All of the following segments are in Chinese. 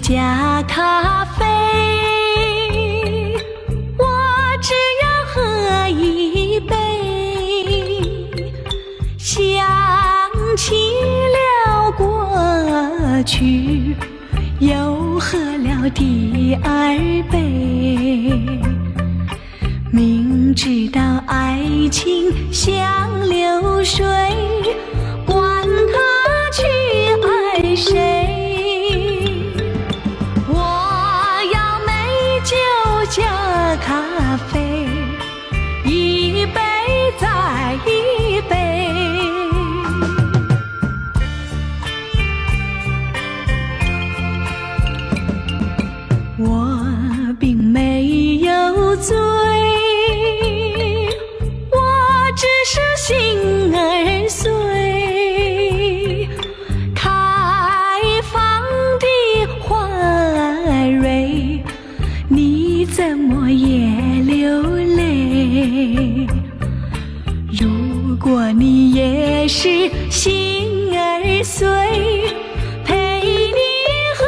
加咖啡，我只要喝一杯，想起了过去，又喝了第二杯。明知道爱情像流水，管他去爱谁，我要美酒加咖啡，一杯再一杯。我并没有醉，我只是心儿碎，开放的花蕊，你怎么也流泪？如果你也是心儿碎，陪你喝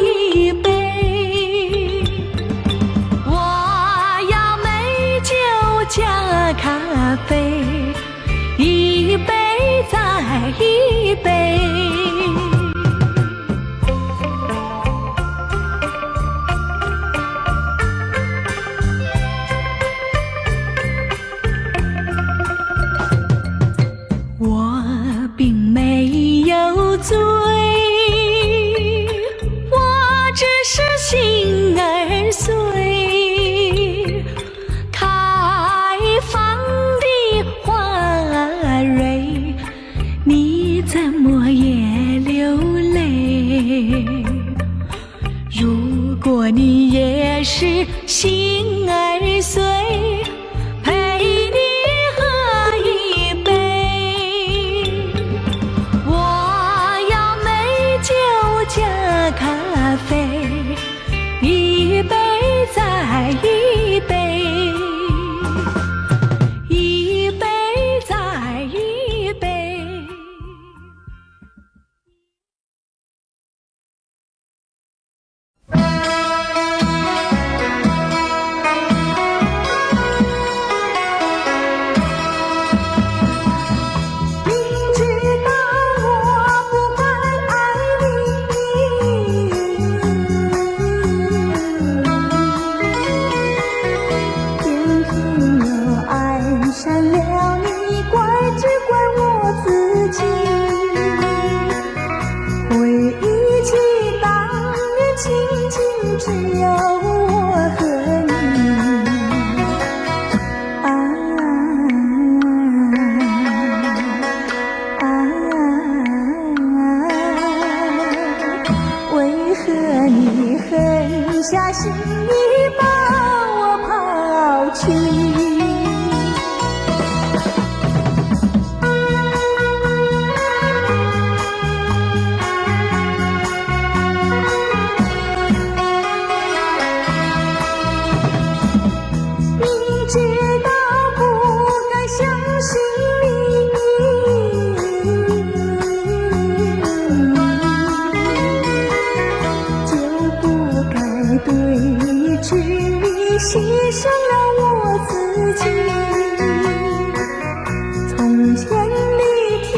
一杯。我要美酒加咖啡，一杯再一杯。我并没有醉，我只是心儿碎，开放的花蕊，你怎么也流泪？如果你也是心儿碎，陪你喝一杯。我要美酒加咖啡，一杯再一杯，一杯再一杯。明知道我不该爱你，偏偏又爱上了你，怪只怪我自己。回忆起当年情景，只有我和你。为何你狠下心意把我抛弃？明知道不该相信你，就不该对你痴迷，牺牲了我自己。从前的甜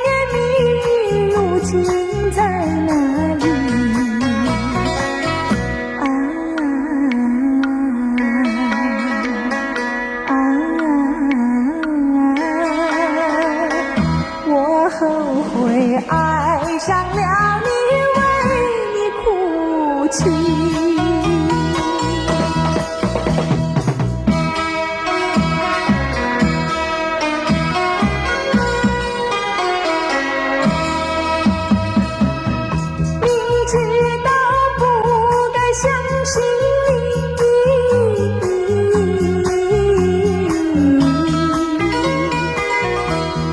言蜜语，如今在哪里？我后悔爱上了你，为你哭泣。明知道不该相信你，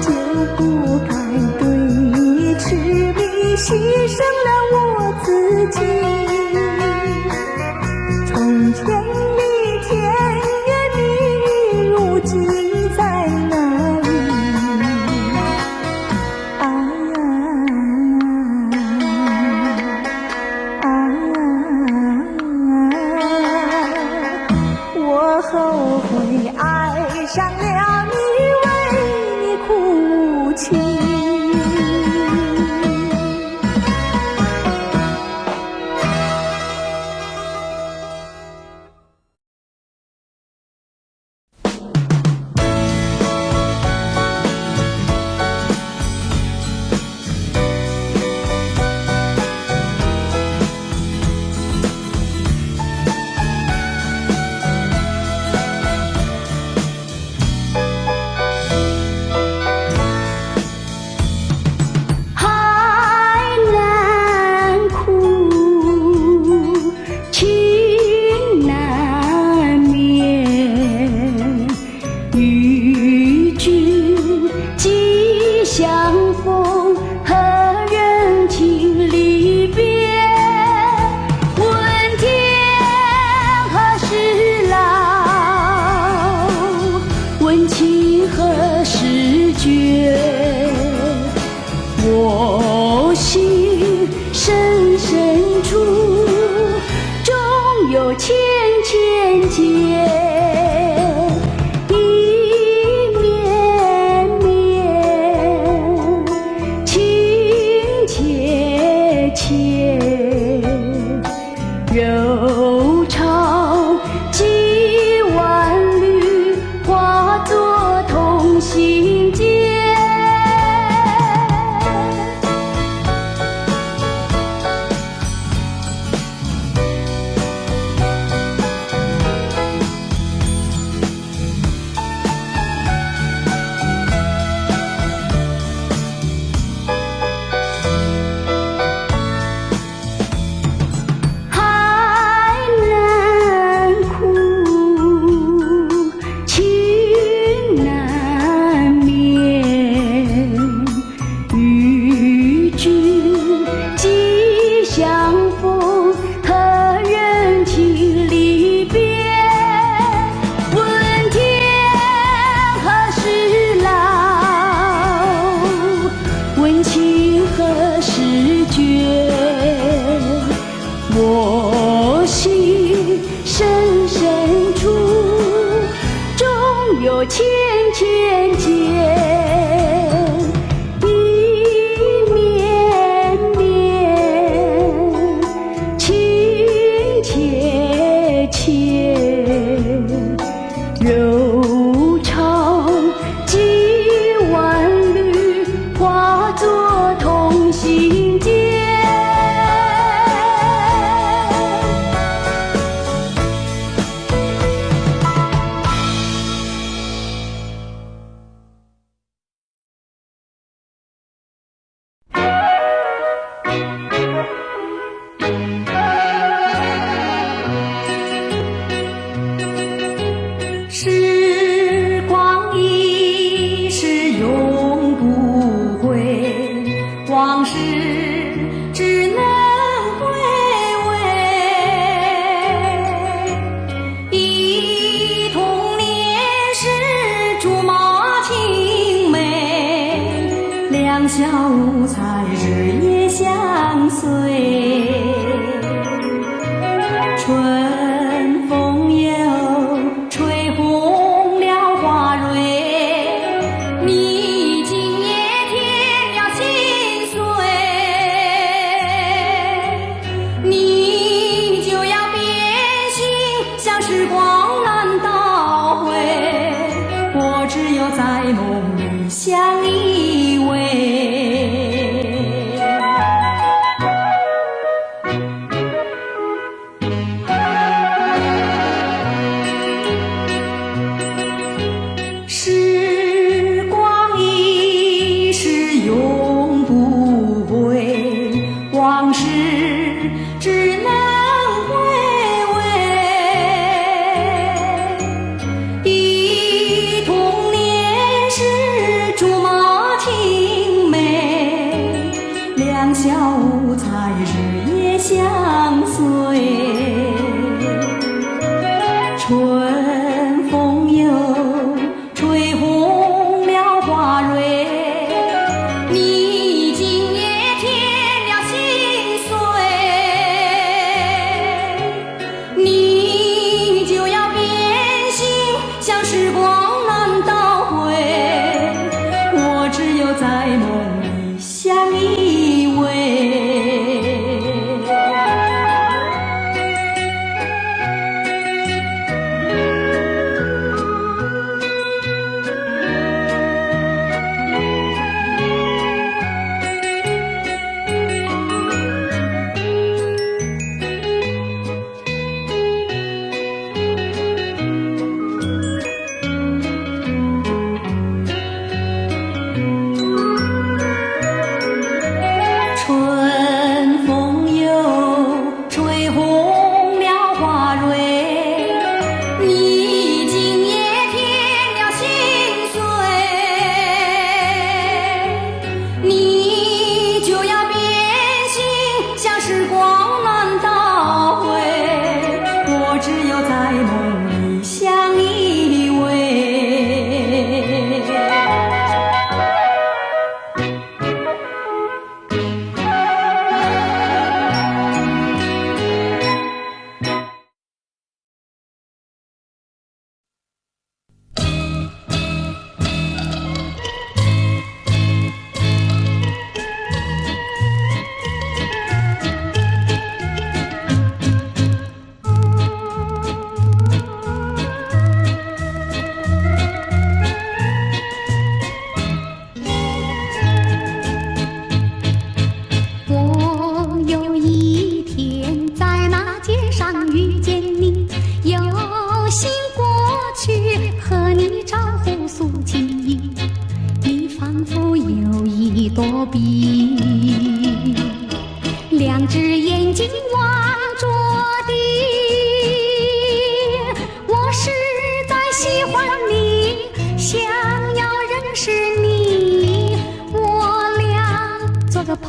就不该对你痴迷，牺牲了我自己。上了你，为你哭泣。我心深深处，终有千千结，一绵绵，情切切，柔肠几万缕，化作同心结。我心深深处，终有千千结，一绵绵，情切切，柔肠几万缕，化作同心结。时光一逝永不回，往事只能回味。忆童年时竹马青梅，两小无猜日夜相随。春风又吹红了花蕊，你今夜添了心碎，你就要变心，像时光难倒回，我只有在梦里相依偎。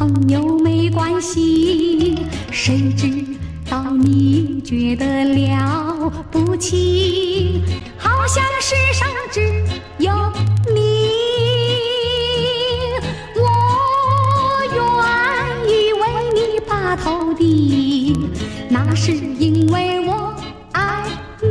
朋友没关系，谁知道你觉得了不起，好像世上只有你。我愿意为你把头低，那是因为我爱你。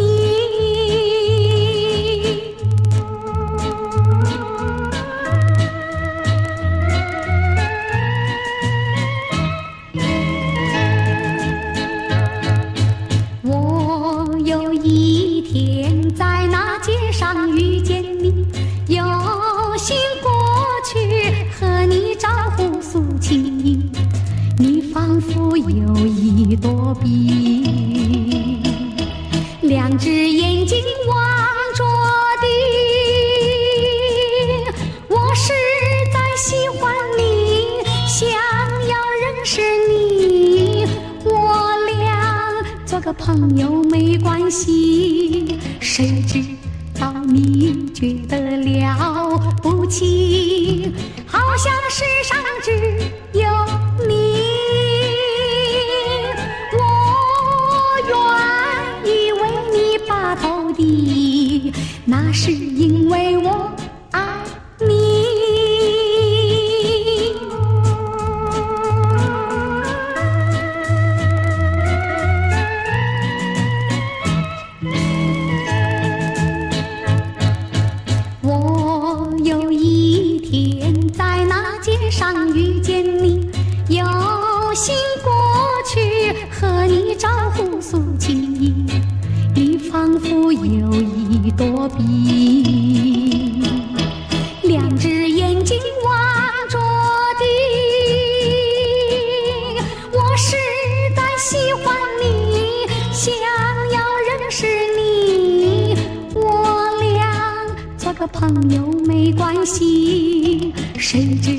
我有一天在那街上遇见你，有心过去和你招呼诉情，你仿佛有一朵笔，两只眼睛望着地。我实在喜欢你，想要认识你，我俩做个朋友没关系，谁知道你觉得了不起，好像世上只有你。我愿意为你把头低，那是因为我爱你。我有一天在那街上遇见你，有心过去和你招呼诉情，你仿佛有一朵笔，两只眼睛望着地。我实在喜欢你，想要认识你，我俩做个朋友没关系，谁知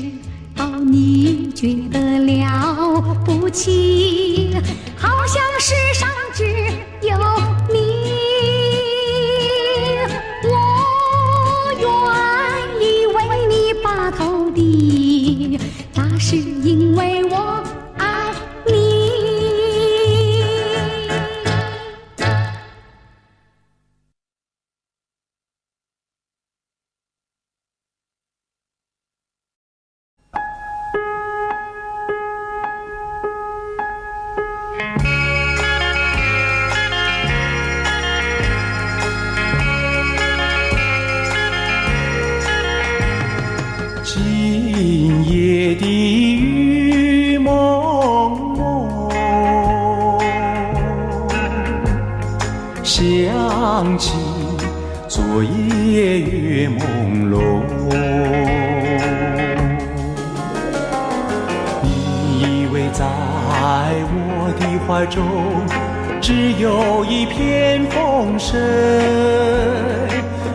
道你觉得了不起，好像世上只有你。我愿意为你把头低，那是因为我爱你。今夜的雨蒙蒙，想起昨夜月朦胧。你以为在我的怀中只有一片风声，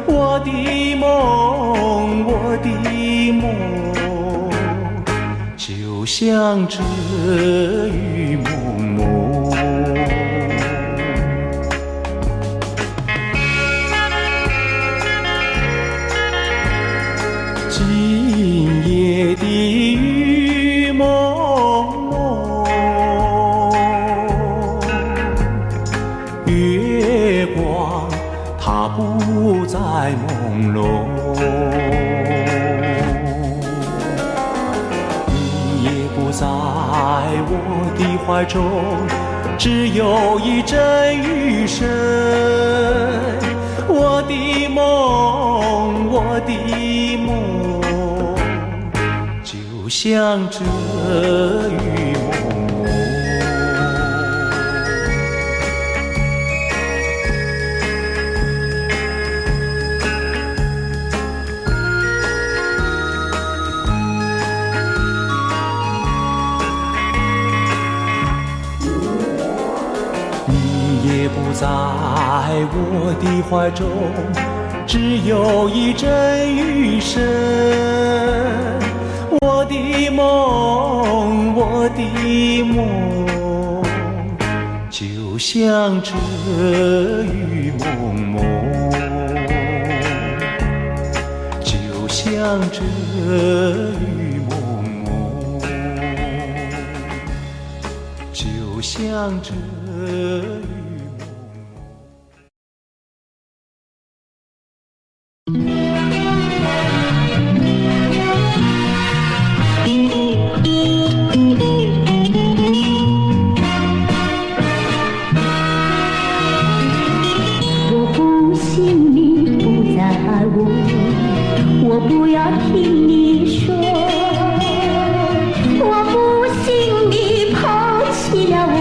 我的梦，我的梦，就像这雨蒙蒙。今夜的雨蒙蒙，月光它不再朦胧，你也不在我的怀中，只有一阵雨声。我的梦，我的梦，就像这雨蒙蒙。你也不在我的怀中，只有一阵雨声。我的梦，我的梦，就像这雨蒙蒙，就像这雨蒙蒙。手相着雨我不信你不再爱我，我不要听你说，我不信你抛弃了我，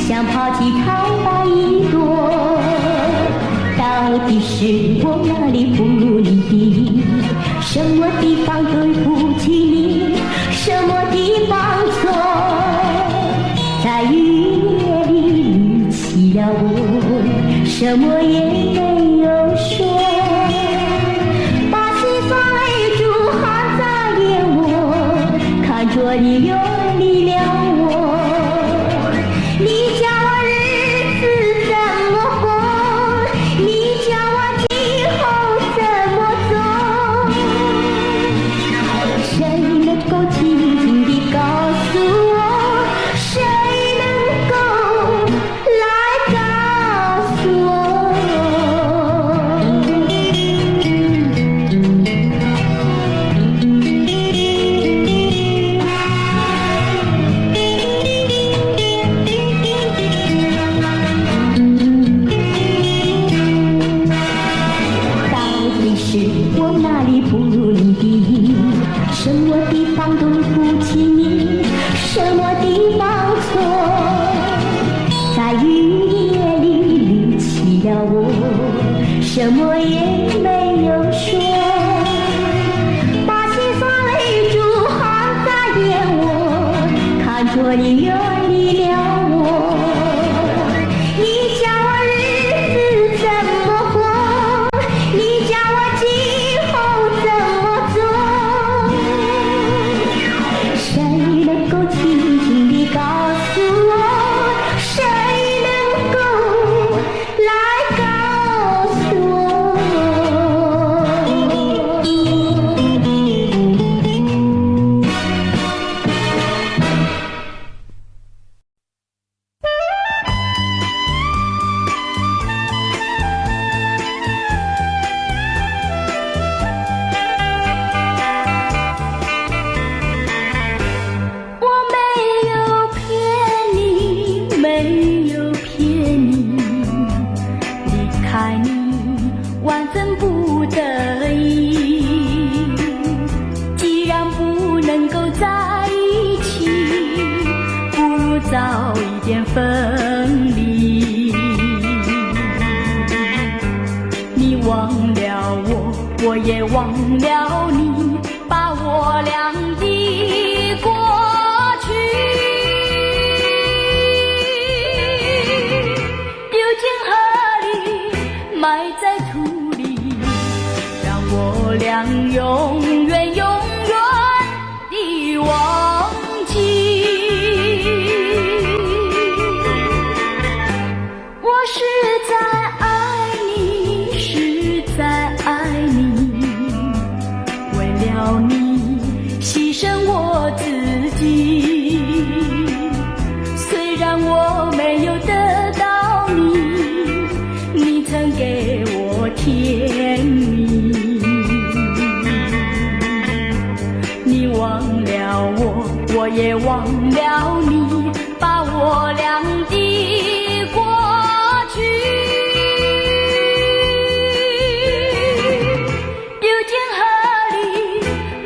像抛弃开花一朵。到底是我哪里不如你的？什么地方对不起你？什么地方错？在雨夜里离弃了我，什么也没有说。把心酸泪珠含在眼窝，看着你远离了我。你叫我日子怎么过？你叫我今后怎么走？谁能够轻轻地告诉我？谁能够来告诉我？到底是我哪里不如你的？什么地方对不起你？什么地方错？在雨夜里离弃了我，什么也没有说。把心酸泪珠含在眼窝，看着你远离了我。你叫我日子怎么过？你叫我今后怎么走？谁能够轻轻地告诉我？谁能够来告诉我？我没有骗你，没有骗你，离开你万分不得已。既然不能够在一起，不如早一点分离。你忘了我，我也忘了你，把我俩的过去丢进河里，埋在土里，让我俩永远永远地忘记。我实在爱你，实在爱你，为了你牺牲我自己。虽然我没有得到你，你曾给我甜蜜。你忘了我，我也忘了你，把我俩的过去丢进河里，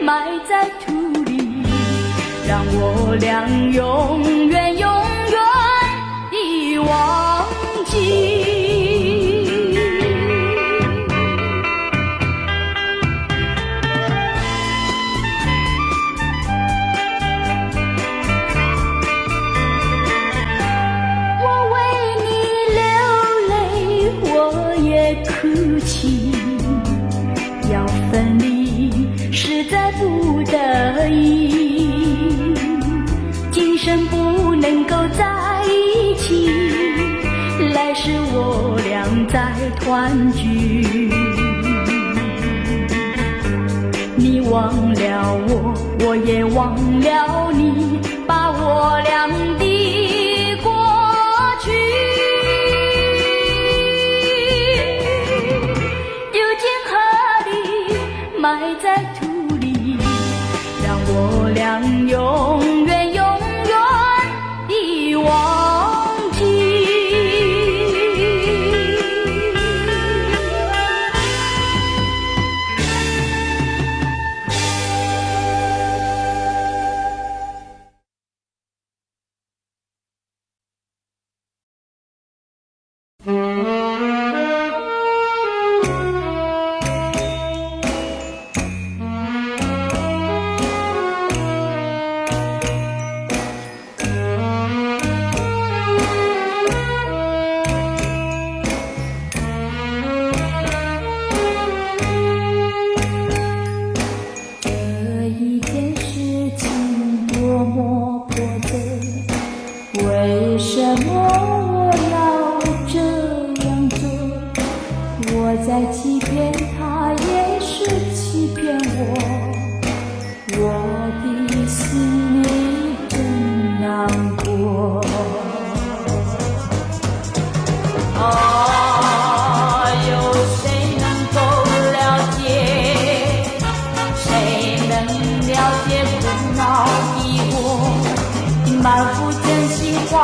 埋在土里，让我俩永远永远地忘记。我为你流泪，我也哭泣，要分离实在不得已，今生不能够在一起，来世我俩再团聚。你忘了我，我也忘了你，把我俩的在土里，让我俩永远永远地忘记。为什么我要这样做？我在欺骗他，也是欺骗我的心里真难过。有谁能够了解？谁能了解苦恼的我？满腹真心话，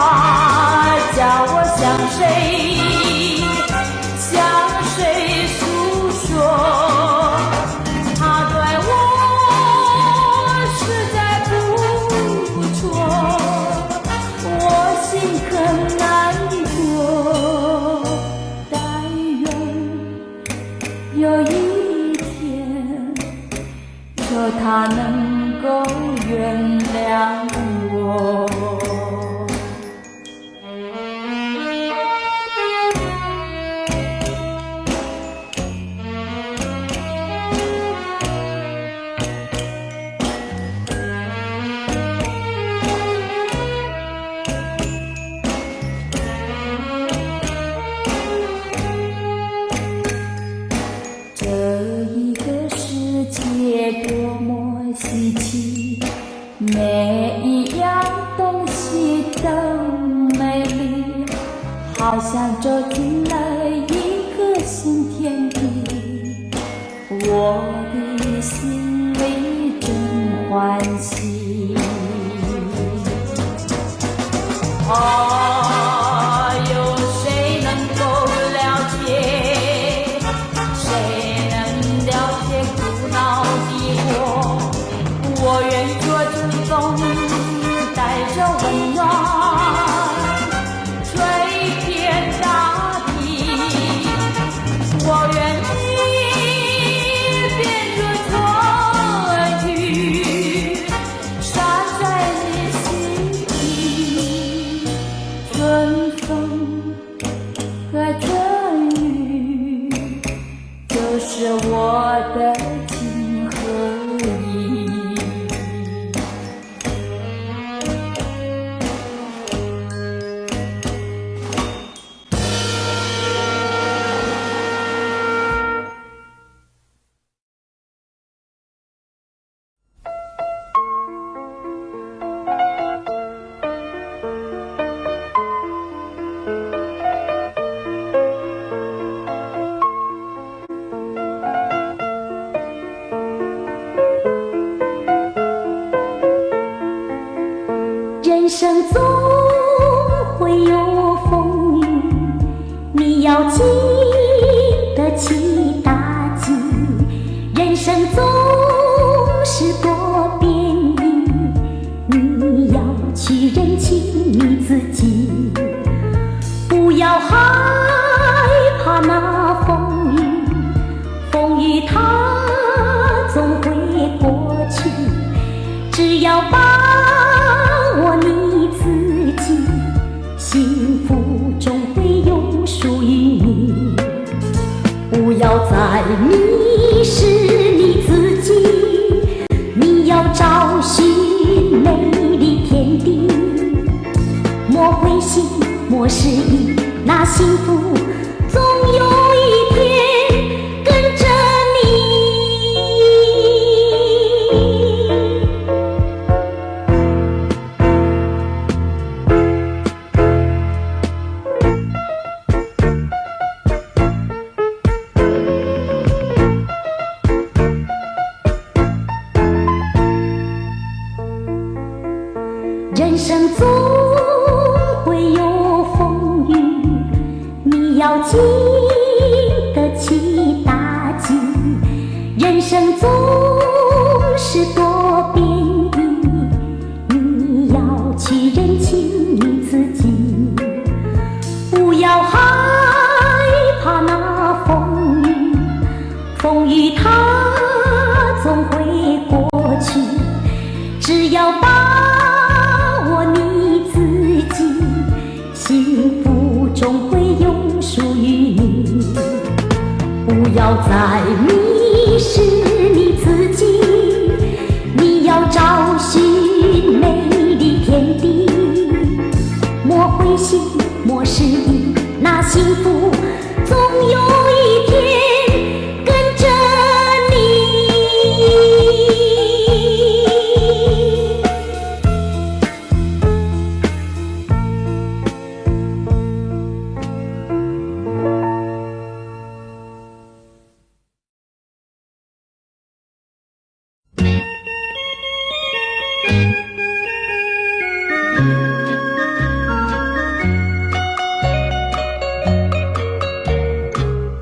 叫我向谁诉说？他对我实在不错，我心很难过。但愿有一天，求他能够原谅我。这一个世界多么稀奇，每一样东西都美丽，好像走进了一个新天地。我的心里真欢喜。有谁能够了解？谁能了解苦恼的我？我愿做春风，带着温暖，吹遍大地。我愿意变作春雨，洒在你心里。春风和春雨，就是我的情和意。人生总会有风雨，你要经得起打击。人生总是多变异，你要去认清你自己。不要害怕那风雨，风雨它总会过去，只要把握你自己，幸福终会有属于你。不要再迷失你自己，你要找寻美丽天地。莫灰心，莫失意，那幸福总有一天跟着你。要经得起打击，人生总是多变异，你要去认清你自己，不要害怕那风雨，风雨它总会过去，只要把握你自己，幸福终会永属于你。不要再迷失你自己，你要找寻美丽天地，莫灰心，莫失意，那幸福总有一天跟着你。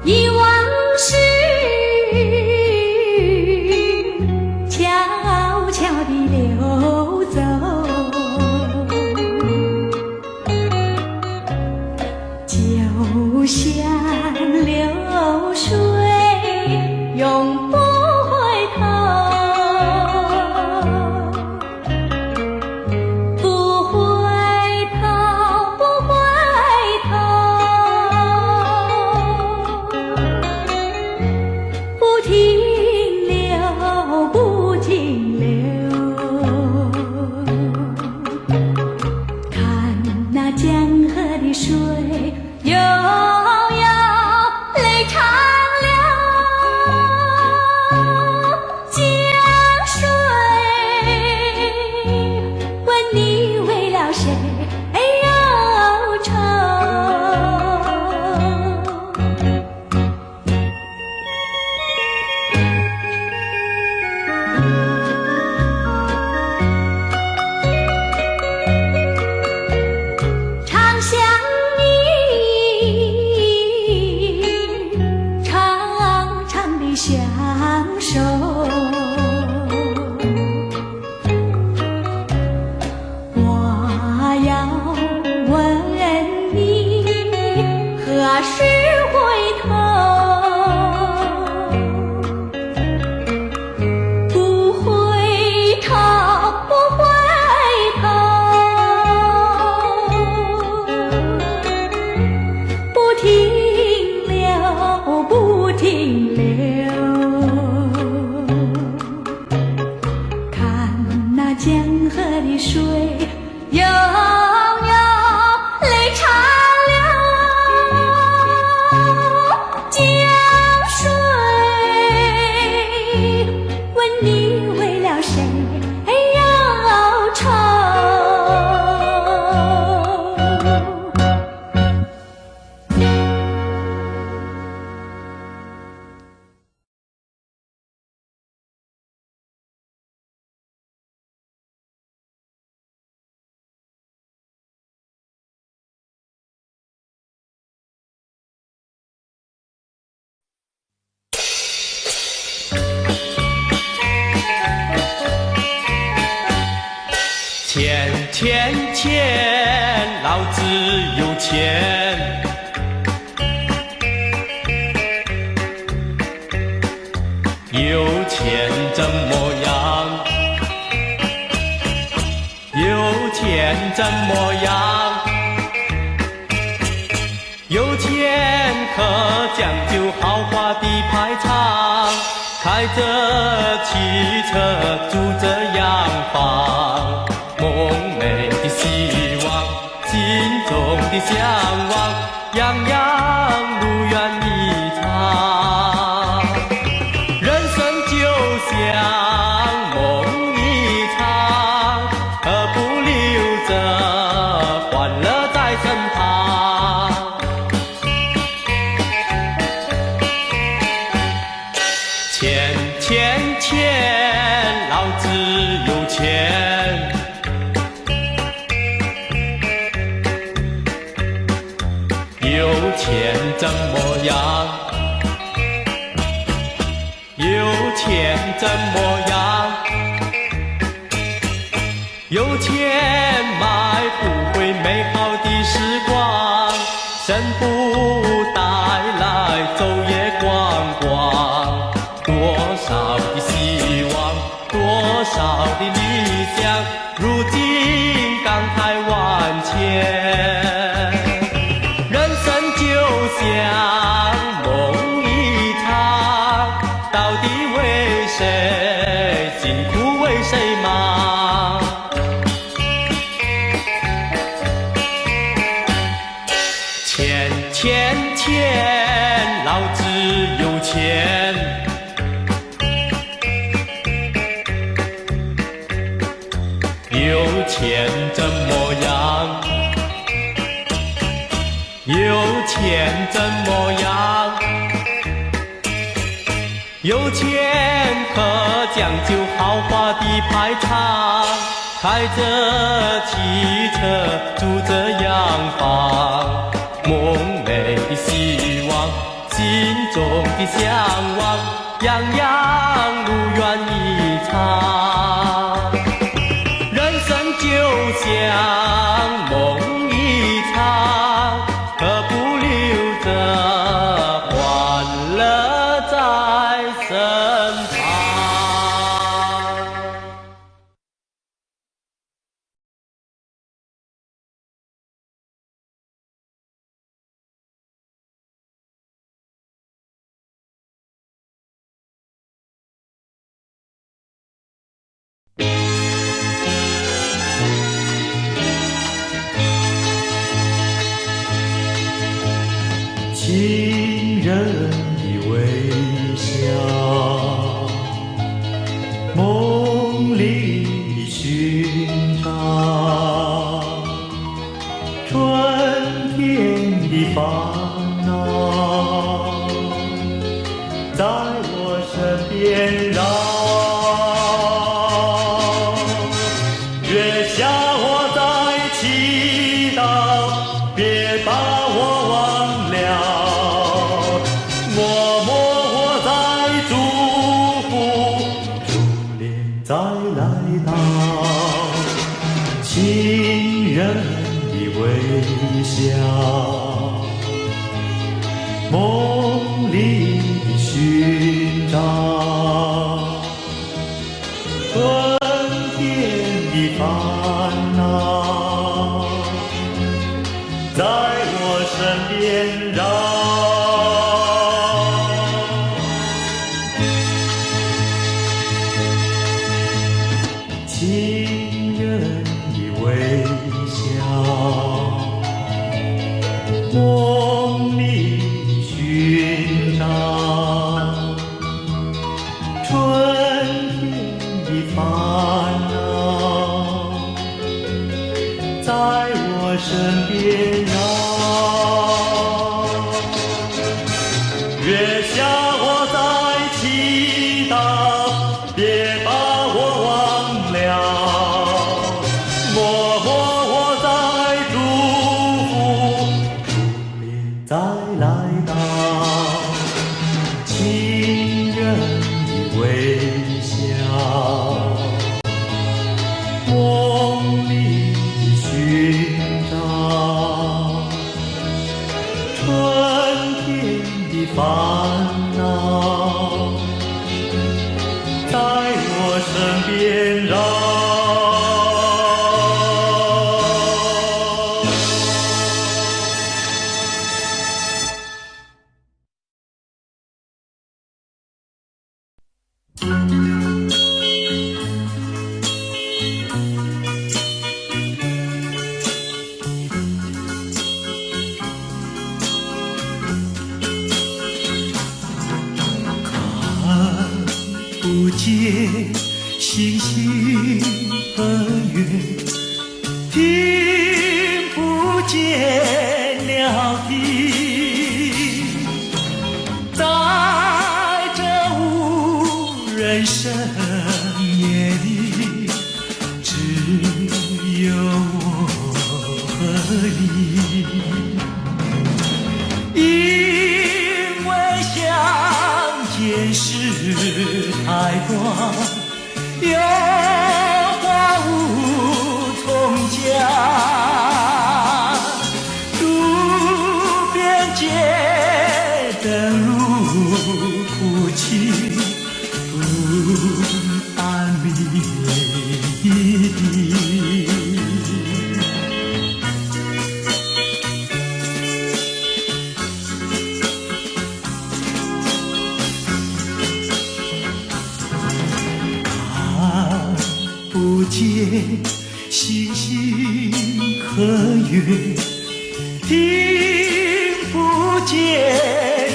忆往事悄悄地流走，就像流水永不回头，不回头，不回头，不停留，不停留。看那江河的水悠悠，泪长流。江水问你为了谁忧愁？常想你，长长的相守，我要问你何时回头？不回头，不回头，不停留，不停留。看那江河的水悠悠，泪长流。江水问你为了谁忧愁？钱钱钱，老子有钱。有钱怎么样？有钱怎么样？有钱可讲究豪华的排场，开着汽车，住着洋房。梦寐的希望，心中的向往，样样如愿以偿。人生就像梦一场，何不留着欢乐在身旁？钱钱钱，老子有钱。有钱怎么样？有钱怎么样？有钱买不回美好的时光，生不带来昼夜光光。多少的希望，多少的理想，如今感慨万千。人生就像梦一场，到底为谁辛苦为谁忙？钱钱钱，老子有钱。有钱怎么样？有钱怎么样？有钱可讲究豪华的排场，开着汽车，住着洋房，梦寐的希望，心中的向往，样样如愿以偿。人生就像梦一场，何不留着欢乐在身旁。情人的微笑，梦里的寻找，春天的烦恼，在我身边绕。月下我在祈祷，别把我忘了。默默我在祝福，初恋再来到。情人的微笑，梦里的寻找，春天的烦恼，在我身边绕。情人的微笑，梦里的寻找，春天的烦恼，在我身边绕。月下我在祈祷，别把我忘了。默默我在祝福，初恋再来到。情人的微笑，梦里的寻找，春天的烦恼，在我身边绕。不见星星和月，听不见鸟啼，在这无人深夜里，只有我和你。为时太短，有花无从讲。路边街灯如哭泣，不安眠一地。不见星星和月，听不见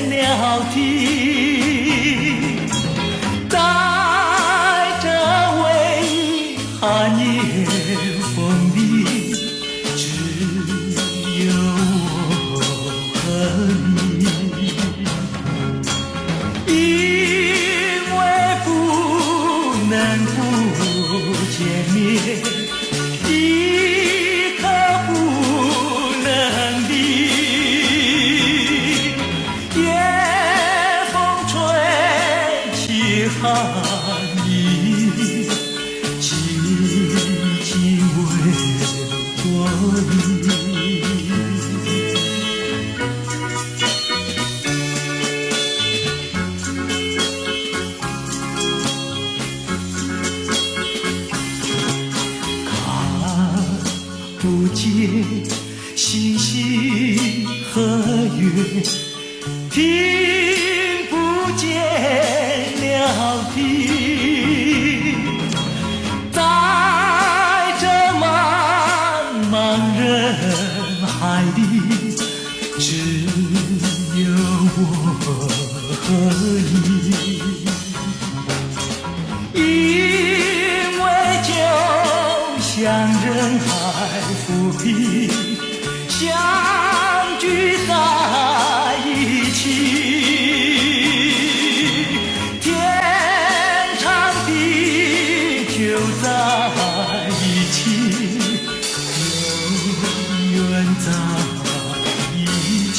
鸟啼，在这微寒夜风里，只有我和你，因为不能不见面，一刻不能离。夜风吹起寒意，静静为我你。不见星星和月，听不见鸟啼，在这茫茫人海里，只有我和你。因为就像人海浮萍，相聚在一起，天长地久在一起，永远在一起。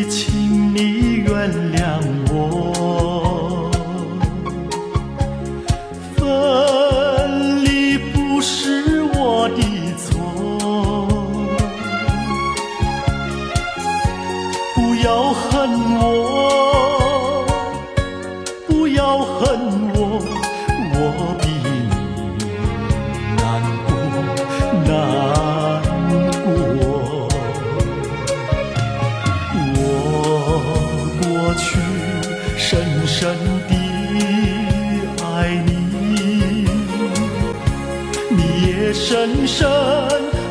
请你原谅我，分离不是我的错，不要恨我，不要恨我，我比你难过，难过。过去深深地爱你，你也深深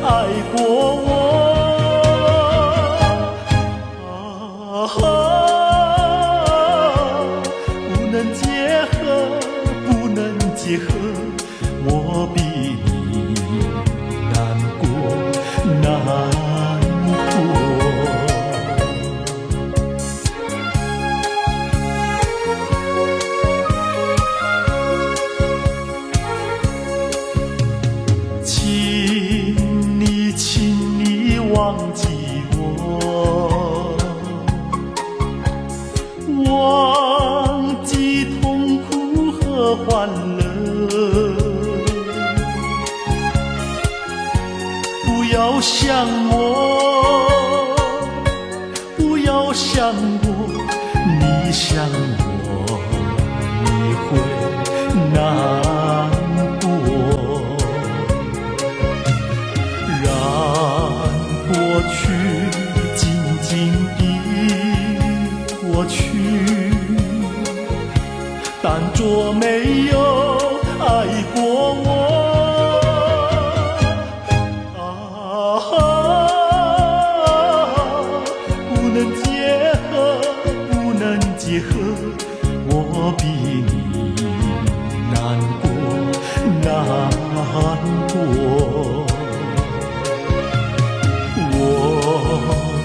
爱过我。不能结合，不能结合，我比你难过，难过。请你忘记我，忘记痛苦和欢乐，不要想我，不要想我，你想我，你会难过。过去静静地过去，当作没有爱过我。我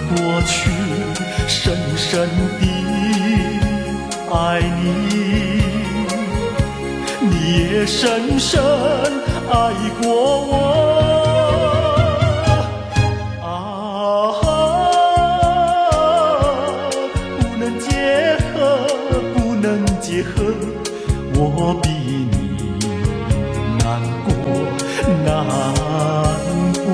过去深深地爱你，你也深深爱过我。结合，我比你难过，难过。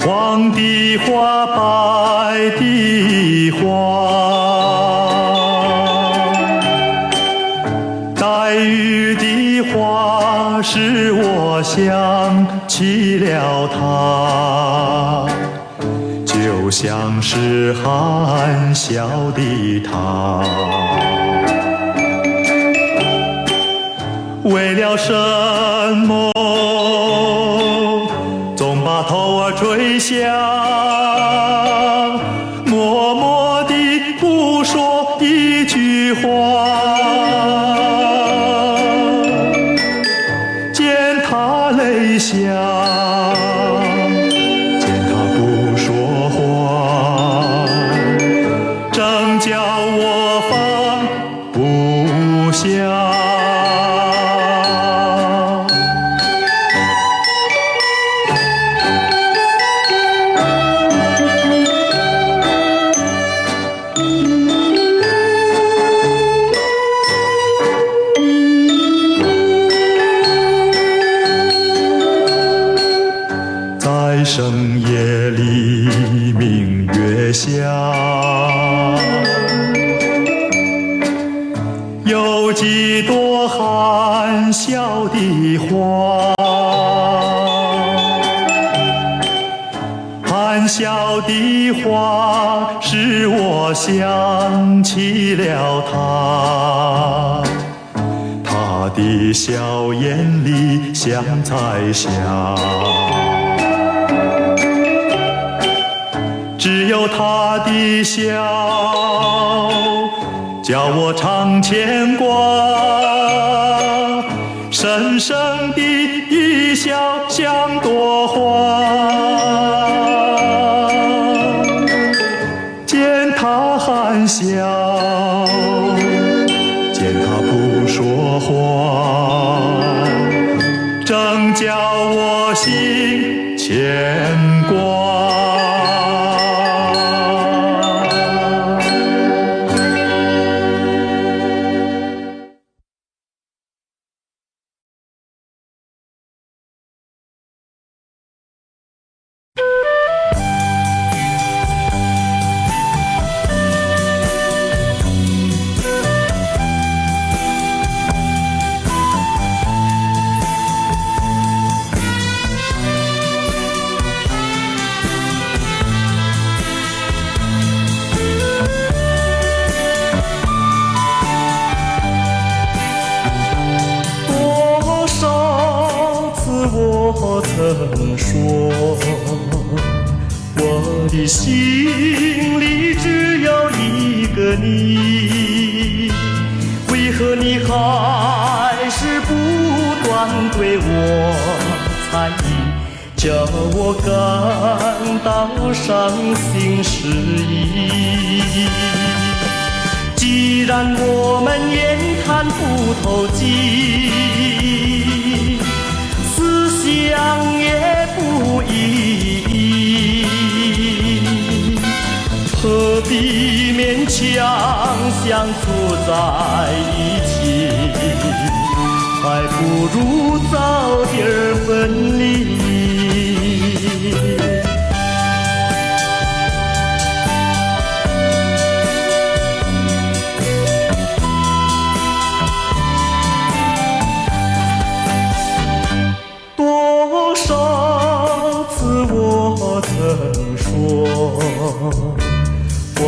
黄的花，白的花，带雨的花，使我想起了她，就像是含笑的她。为了什么总把头儿垂下，默默地不说一句话，见他泪下，见他不说话，正叫我放不下。在深夜里，明月下，有几朵含笑的花，含笑的花使我想起了她，她的笑颜里像彩霞。只有他的笑，叫我常牵挂，深深的一笑像朵花。见他含笑，见他不说话，正叫我心牵挂。我曾说，我的心里只有一个你，为何你还是不断对我猜疑，叫我感到伤心失意？既然我们眼看不透迹，思想也不一，何必必勉强相处在一起，还不如早点分离。多少次我曾说，我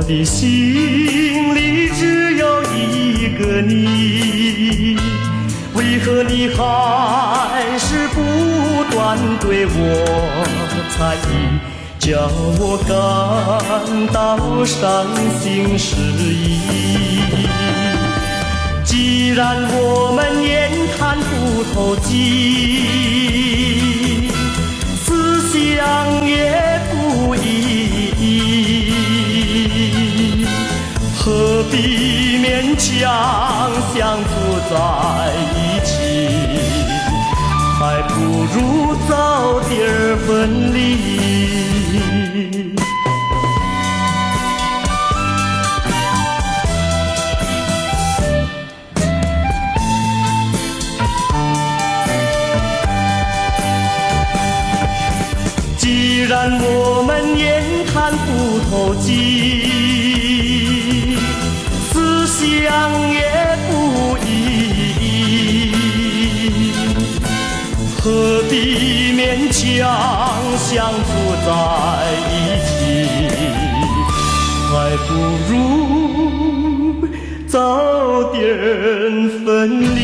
的心里只有一个你，为何你还是不断对我猜疑，叫我感到伤心失意。既然我们言谈不投机，思想也不一样，何必勉强相处在一起，还不如早点分离。既然我们言谈不投机，思想也不一样，何必勉强相处在一起，还不如早点分离。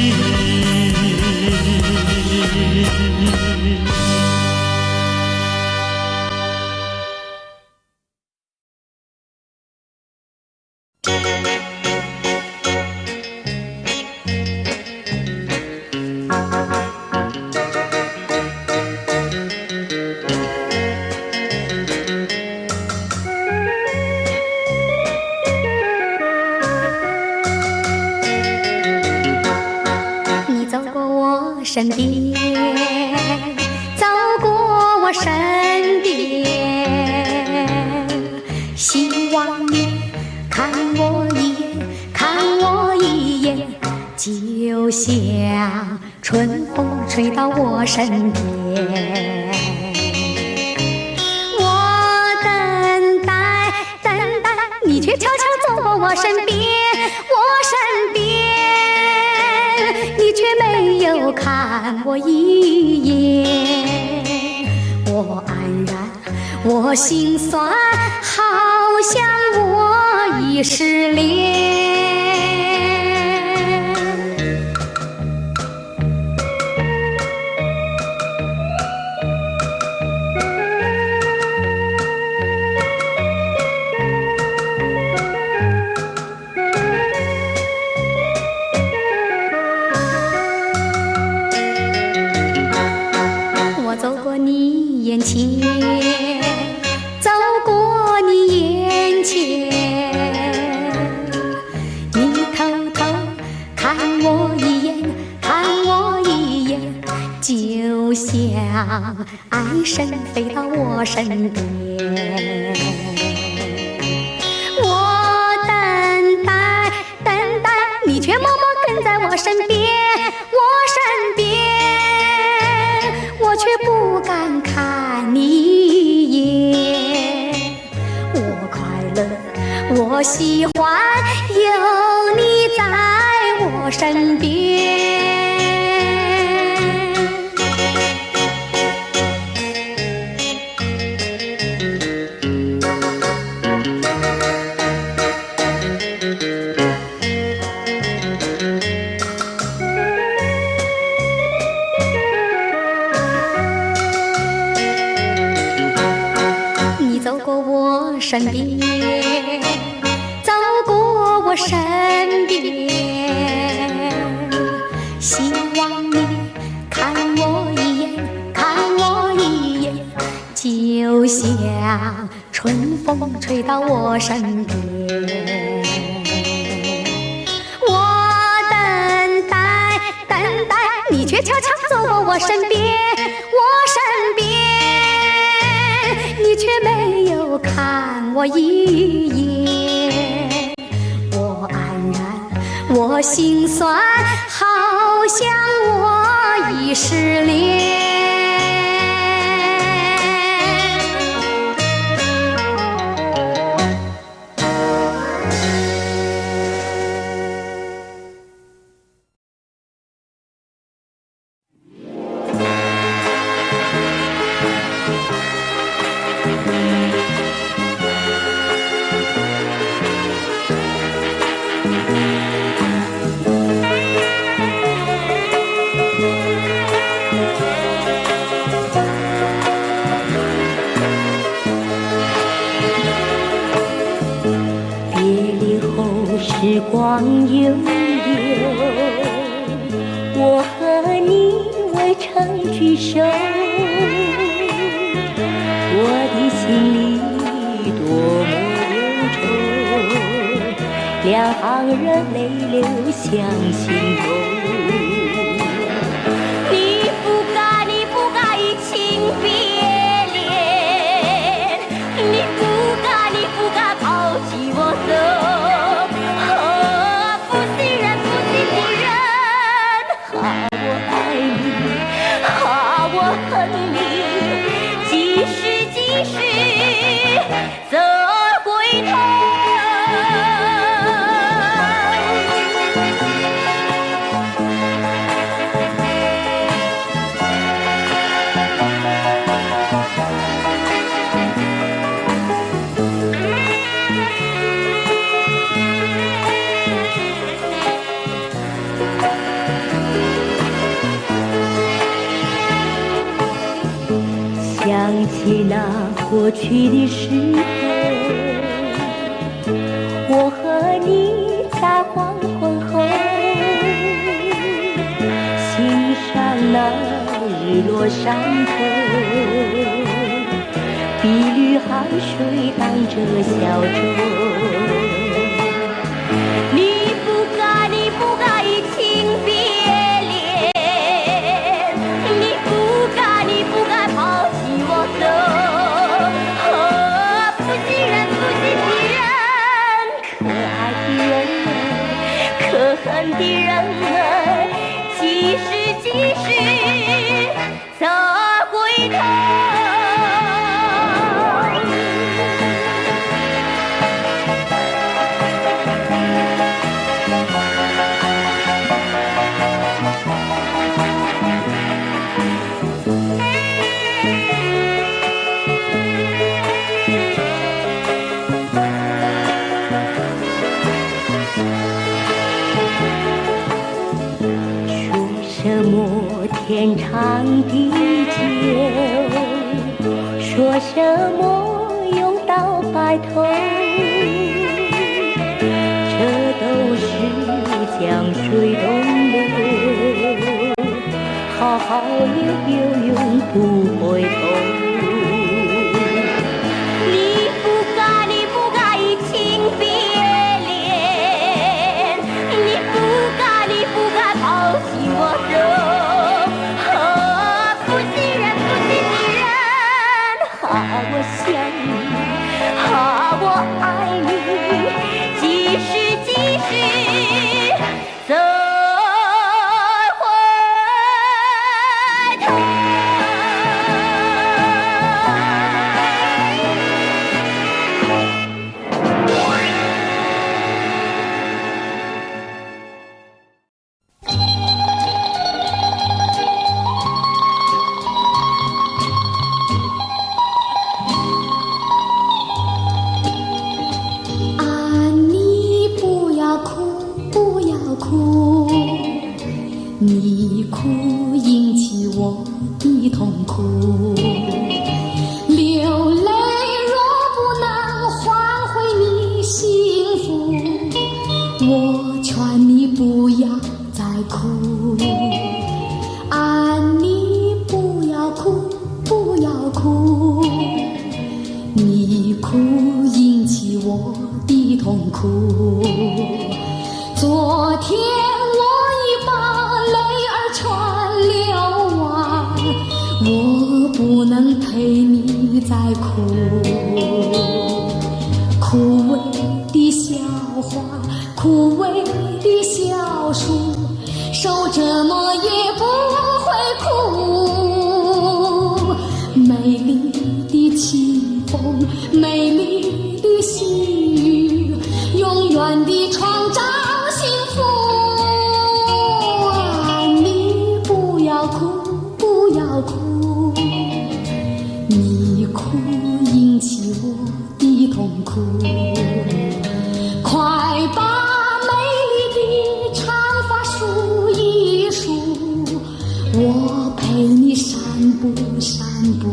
身边，走过我身边，希望你看我一眼，看我一眼，就像春风吹到我身边。我等待，等待，你却悄悄走过我身边，我身边。你却没有看我一眼，我黯然，我心酸，好像我已失恋。走过你眼前，走过你眼前，你偷偷看我一眼，看我一眼，就像爱神飞到我身边。我等待，等待，你却默默跟在我身边，我身边。我却不敢看你一眼，我快乐，我喜欢有你在我身边。走过我身边，走过我身边，希望你看我一眼，看我一眼，就像春风吹到我身边。我等待，等待，你却悄悄走过我身边，我身边。你却没有看我一眼，心酸，好像我已失恋。时光悠悠，我和你未曾聚首，我的心里多么忧愁，两行热泪流向心头。你不该移情别恋，你不该抛弃我走。走回头，想起那过去的时候，我和你在黄昏后，欣赏那日落山头，碧绿海水荡着小舟。你不该移情别恋，你不该抛弃我走。恨的人儿，几时走回头。什么天长地久，说什么永到白头，这都是江水东流，好好悠永不回头。你不该移情别恋，你不该抛弃我走。我想你，我爱你，几时走回头。你哭引起我的痛苦，流泪若不能换回你幸福，我劝你不要再哭。你不要哭，不要哭，你哭引起我的痛苦。昨天我不能陪你再哭，枯萎的小花，枯萎的小树，受折磨也不会哭。美丽的清风，美丽的细雨，永远地创造幸福。啊，你不要哭，不要哭，你哭引起我的痛苦。快把美丽的长发梳一梳，我陪你散步散步。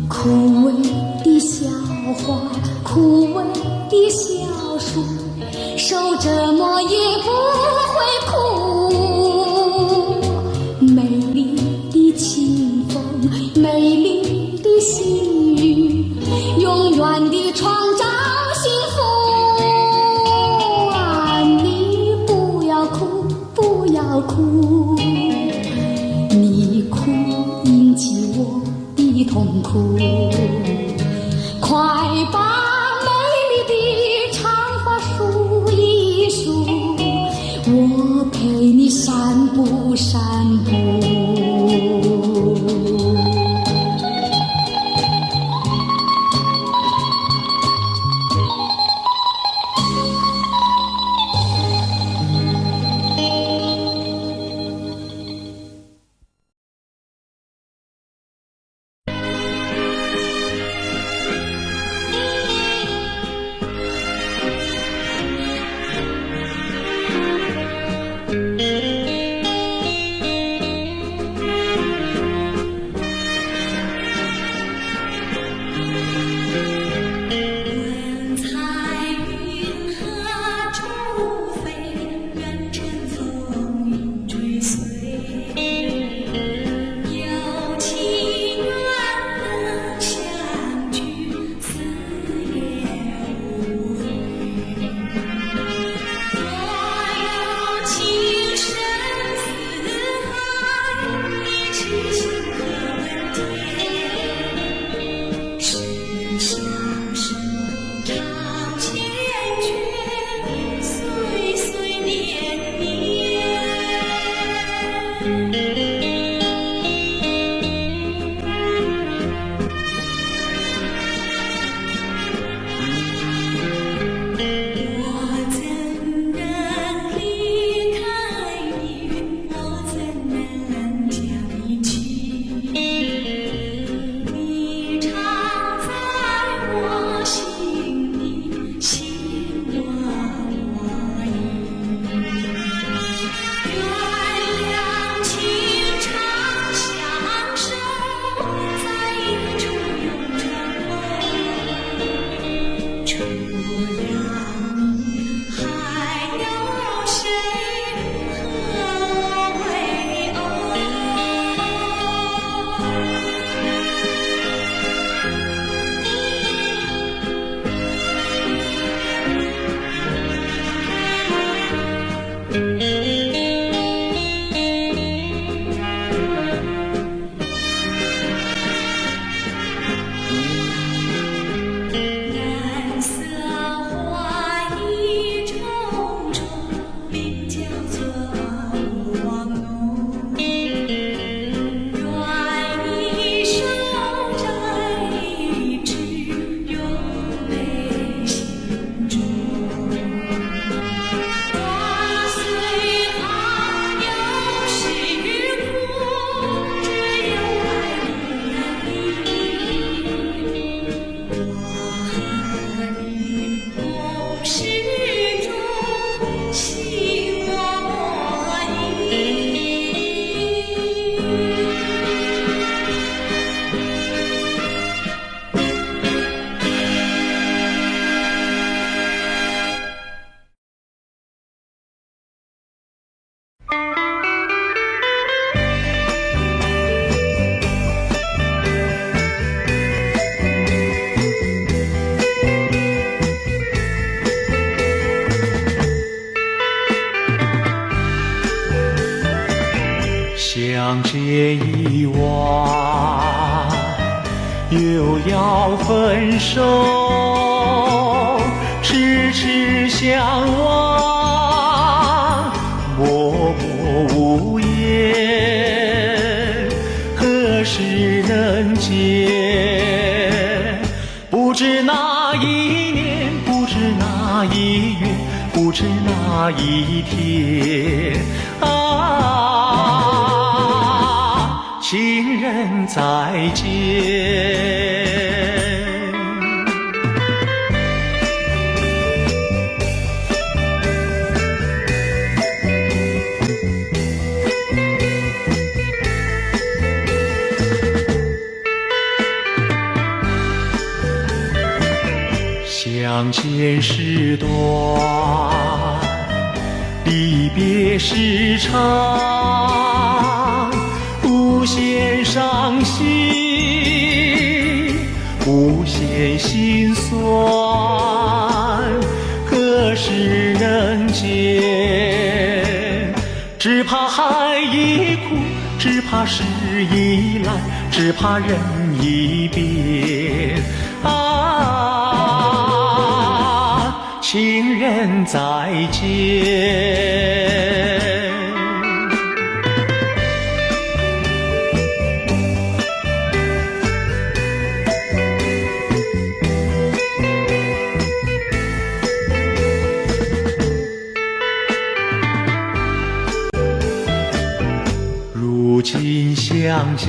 枯萎的小花，枯萎的小树，受折磨也不会哭。美丽的清风，美丽的细雨，永远地创造幸福。啊，你不要哭，不要哭，你哭引起我的痛苦。快把美丽的长发梳一梳，我陪你散步散步。相见已晚，又要分手，痴痴相望，默默无言，何时能见？不知哪一年，不知哪一月，不知哪一天啊，情人再见。相见时短，离别时长，无限伤心，无限心酸，何时能见？只怕海已枯，只怕时已来，只怕人已变啊，情人再见。如今相见，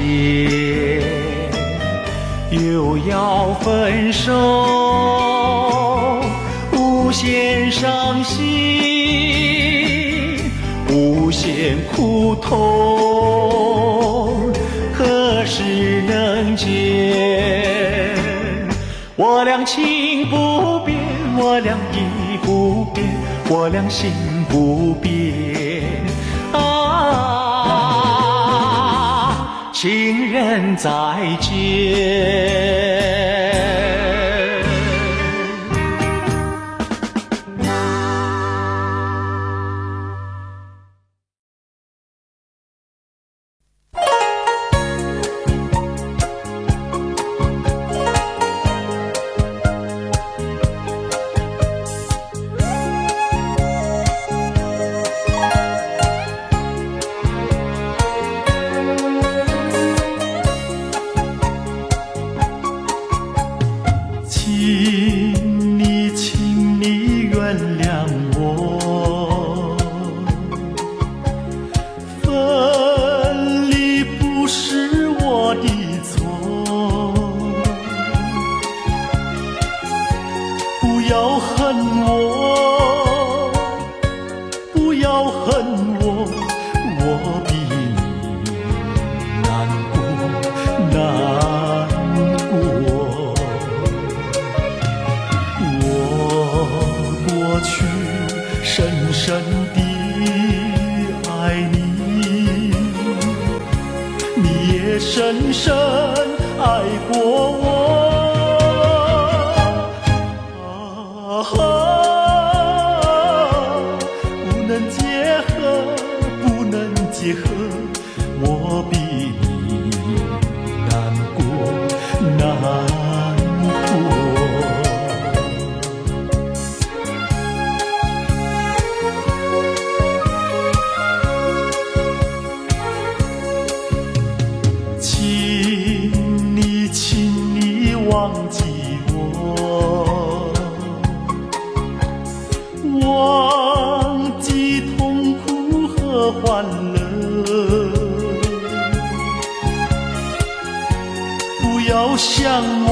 又要分手，无限伤心，无限苦痛，何时能见？我俩情不变，我俩意不变，我俩心不变啊，情人再见。请你原谅我，分离不是我的错，不要恨我，不要恨我，我比你难过难过。过去深深地爱你，你也深深爱过我不能结合，不能结合，我比你难过难过。请你忘记我，忘记痛苦和欢乐，不要想我，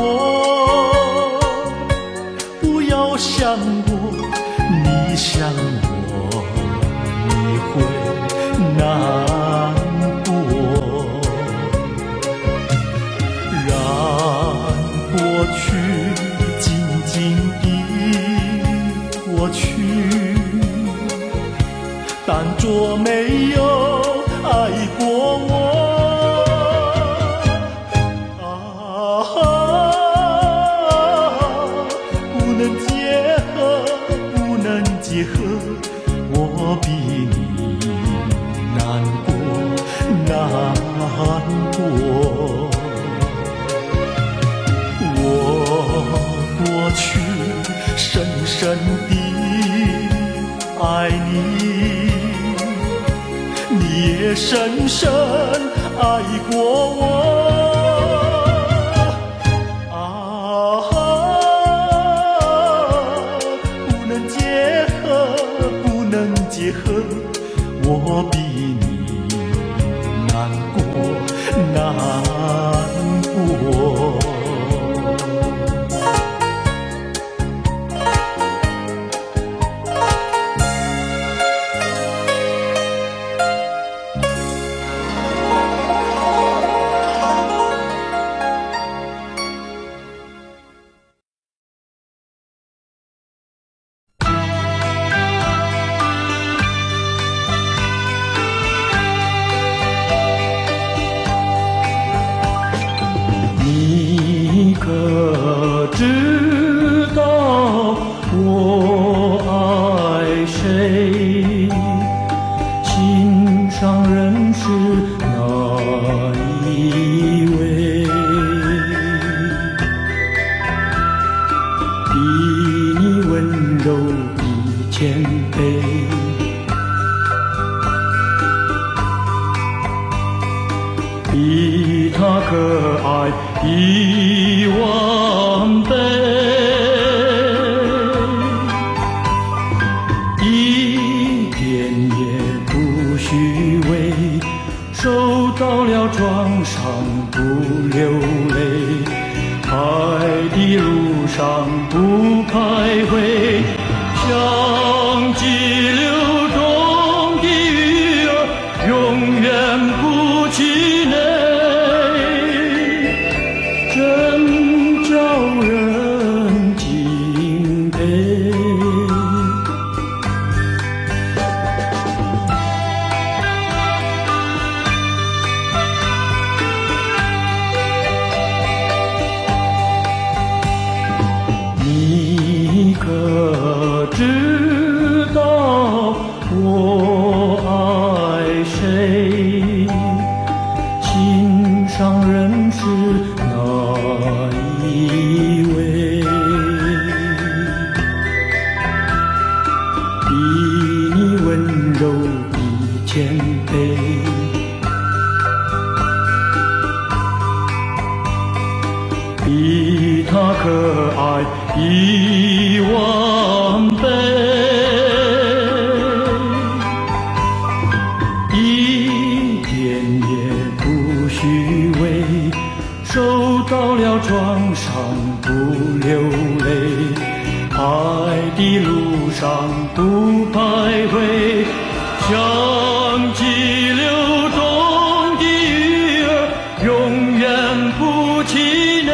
不要想我，你想我你会难过。过去静静地过去，当作没有爱过我深地爱你，你也深深爱过我。不能结合，不能结合，我比你难过，难过。你可知道我爱谁？心上人是哪一位？比你温柔，比谦卑，比他可爱10000倍，一点也不虚伪，受到了创伤不流泪，爱的路上不徘徊，像激流中的鱼儿，永远不气馁。真叫人敬佩。你可知道我爱谁？心上人是哪一位？比你温柔，比谦卑，比他可爱10000倍，一点也不虚伪，受到了创伤不流泪，爱的路上不徘徊，像激流中的鱼儿，永远不气馁。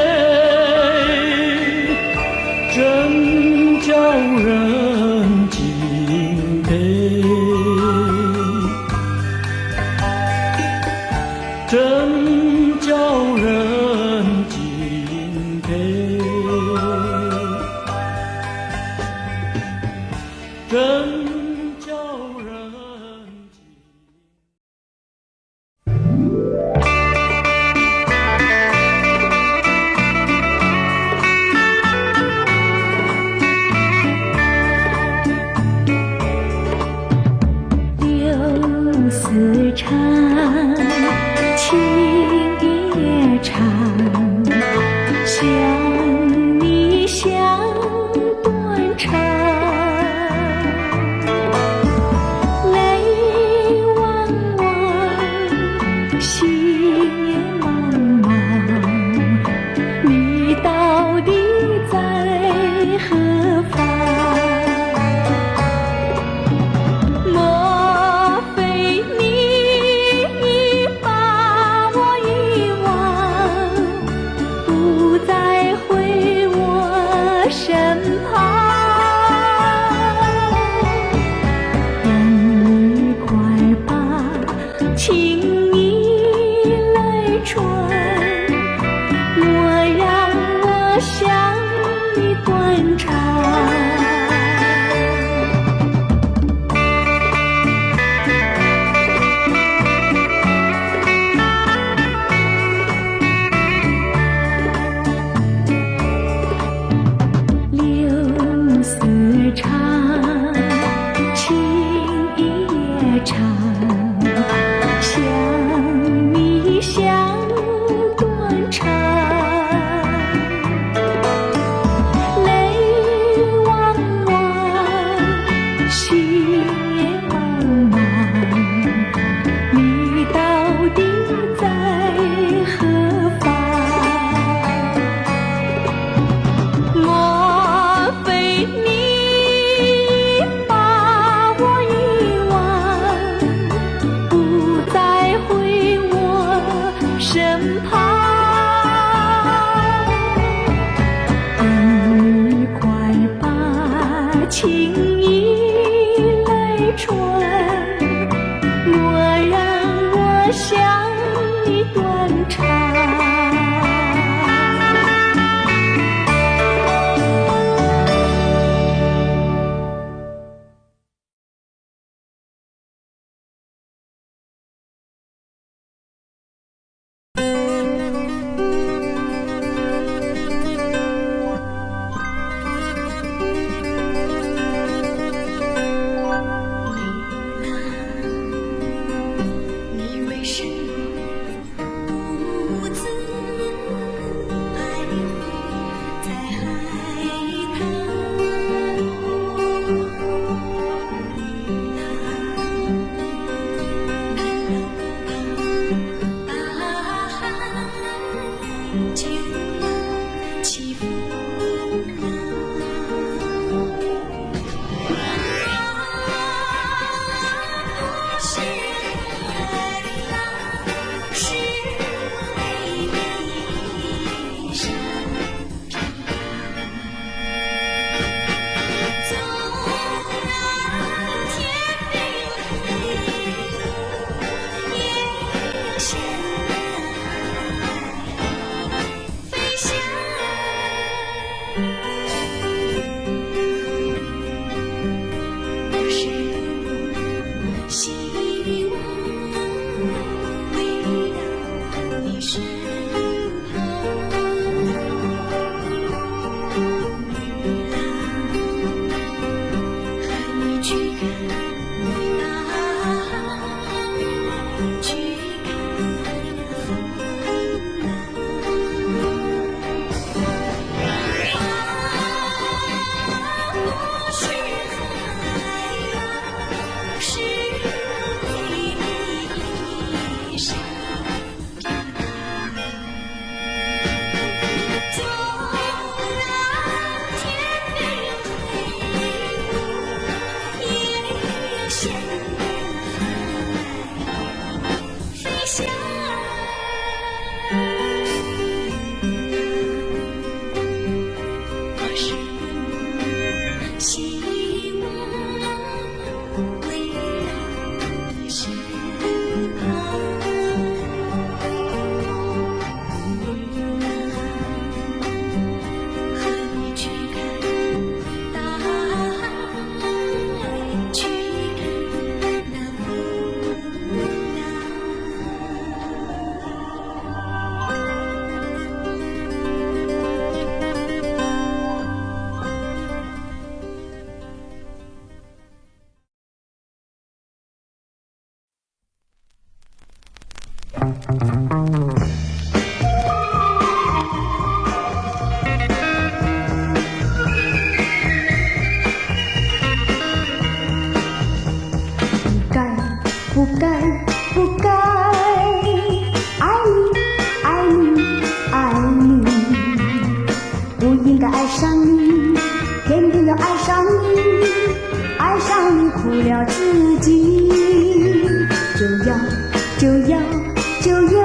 真叫人敬佩，真叫人敬佩，真叫人敬佩。丝缠，情也长，想你想断肠，泪汪汪，心也茫茫，你到底在何方？莫非你已把我遗忘？想你像断肠，泪汪汪，血茫茫，你到底在何方？莫非你把我遗忘，不再回我身旁？你快把情意来传，莫让我向你断肠。你为什么不自徘徊在海滩？大海就要起伏是海浪，是美丽山川。纵然天边黑，也向南飞翔。我是希望围绕你身旁，女郎和你去看大海，去看风浪。是海浪，是美丽山川。纵然天边黑，也向南飞翔。我是希望围绕你身旁，女郎和你去看大海，去看那风不该，不该爱你，爱你，爱你，不应该爱上你，偏偏要爱上你，爱上你苦了自己，就要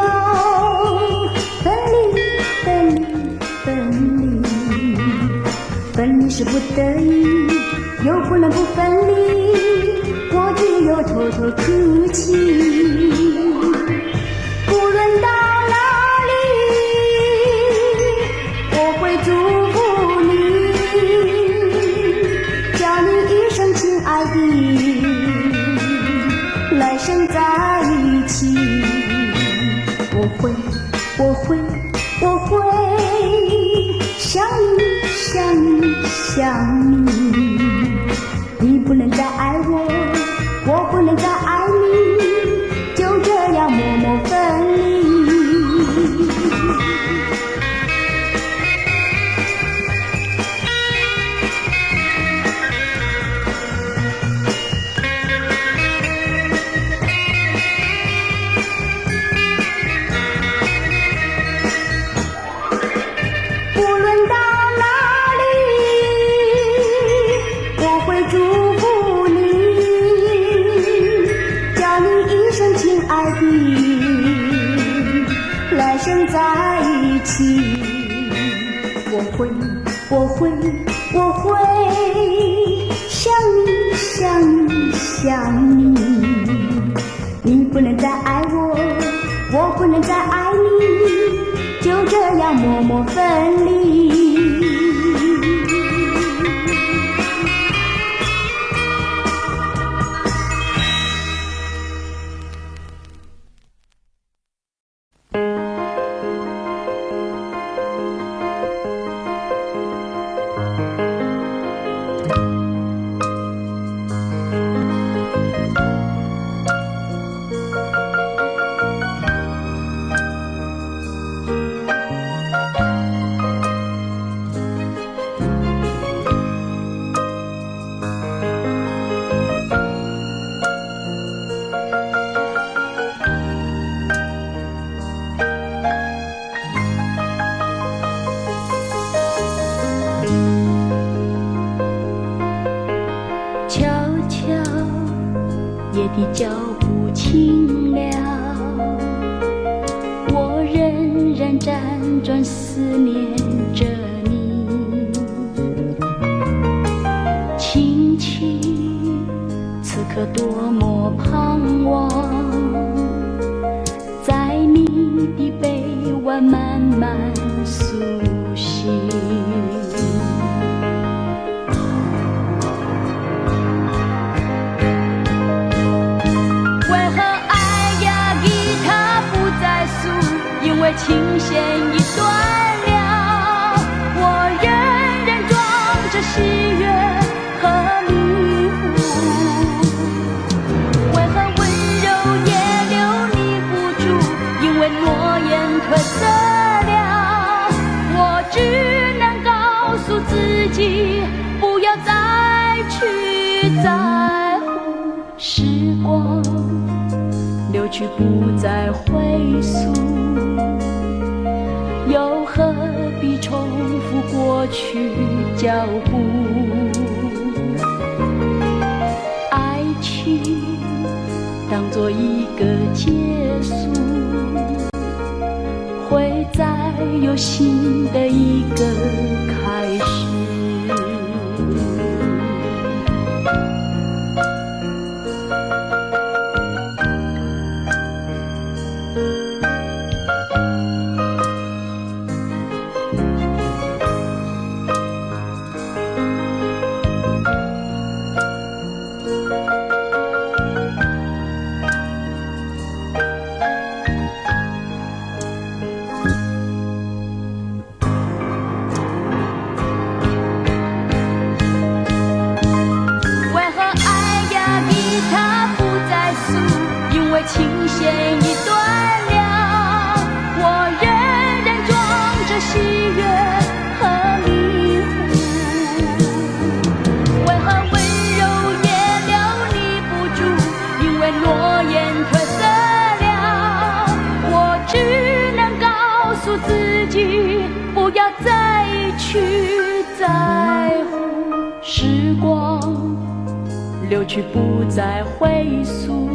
分离，分离，分离，分离是不得已，又不能不分离，我只有偷偷哭泣。无论到哪里，我会祝福你，叫你一声亲爱的，来生在一起。我会想你，想你，想你，你不能再爱我，我不能再爱你。生在一起。我会想你想你想你，你不能再爱我，我不能再爱你，就这样默默分离。的脚步轻了，我仍然辗转思念着你。亲亲，此刻多么盼望，在你的臂弯慢慢苏醒。因为琴弦已断了，我仍然装着喜悦和迷糊。为何温柔也留你不住？因为诺言褪色了，我只能告诉自己，不要再去在乎。时光流去，不再回溯，又何必重复过去脚步？爱情当作一个结束，会再有新的一个开始。琴弦已断了，我仍然装着喜悦和迷糊。为何温柔也留你不住？因为诺言褪色了，我只能告诉自己，不要再去在乎。时光流去，不再回溯，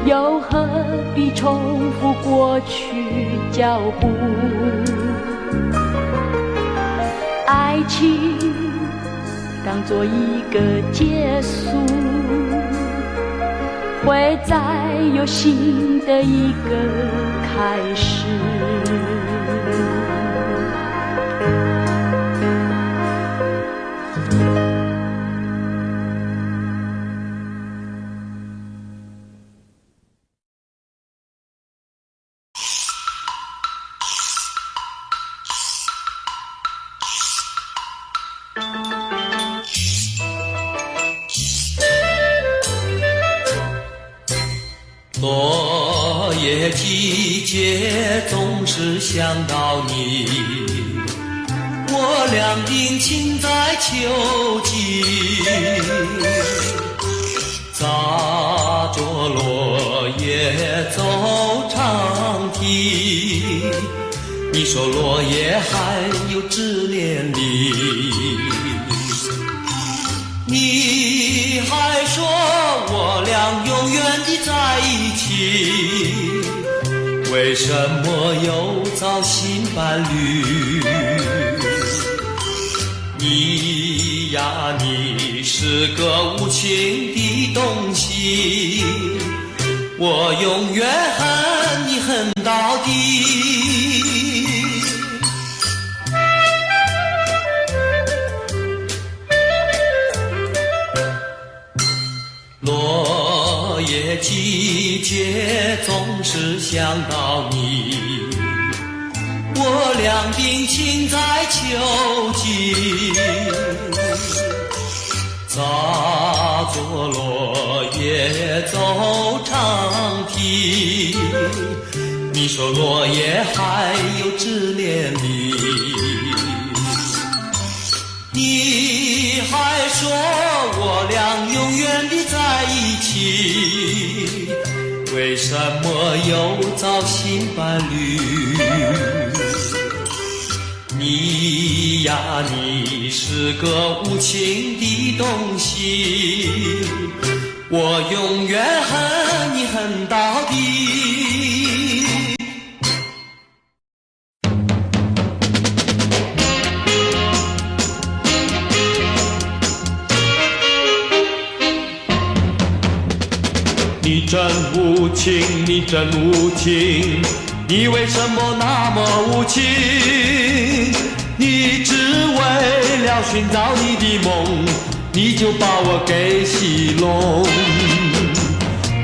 又何必重复过去脚步？爱情当作一个结束，会再有新的一个开始。落叶季节总是想到你，我俩定情在秋季，踏着落叶走长堤，你说落叶还有执念力，你还说我俩永远的在一起，为什么又找新伴侣？你呀，你是个无情的东西，我永远恨你恨到底。落叶季节总是想到你，我俩定情在秋季，扎作落叶奏长啼。你说落叶还有知恋你，你还说我俩永远的在一起，为什么又找新伴侣？你呀，你是个无情的东西，我永远恨你恨到底。你真无情，你真无情，你为什么那么无情？你只为了寻找你的梦，你就把我给戏弄。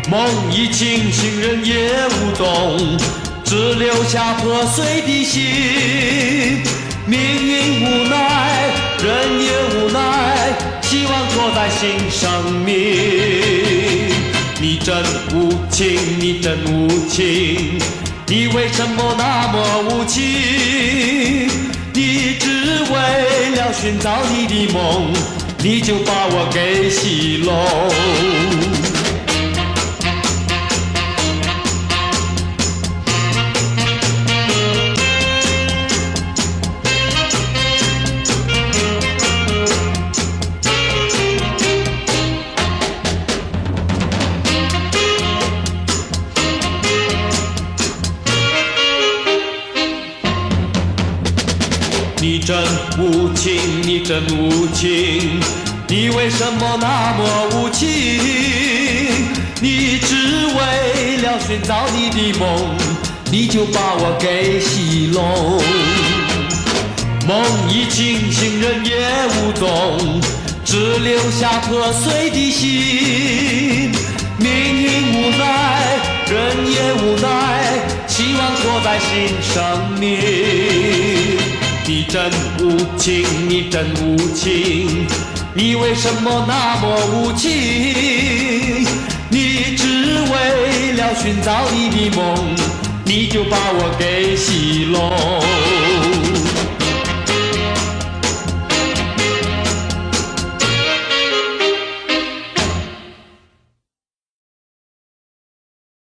梦已惊醒，人也无动，只留下破碎的心。命运无奈，人也无奈，希望错在新生命。你真无情，你真无情，你为什么那么无情？你只为了寻找你的梦，你就把我给戏弄。你真无情，你真无情，你为什么那么无情？你只为了寻找你的梦，你就把我给戏弄。梦已惊醒，人也无动，只留下破碎的心。命运无奈，人也无奈，希望错在新生命。你真无情，你真无情，你为什么那么无情？你只为了寻找你的梦，你就把我给戏弄。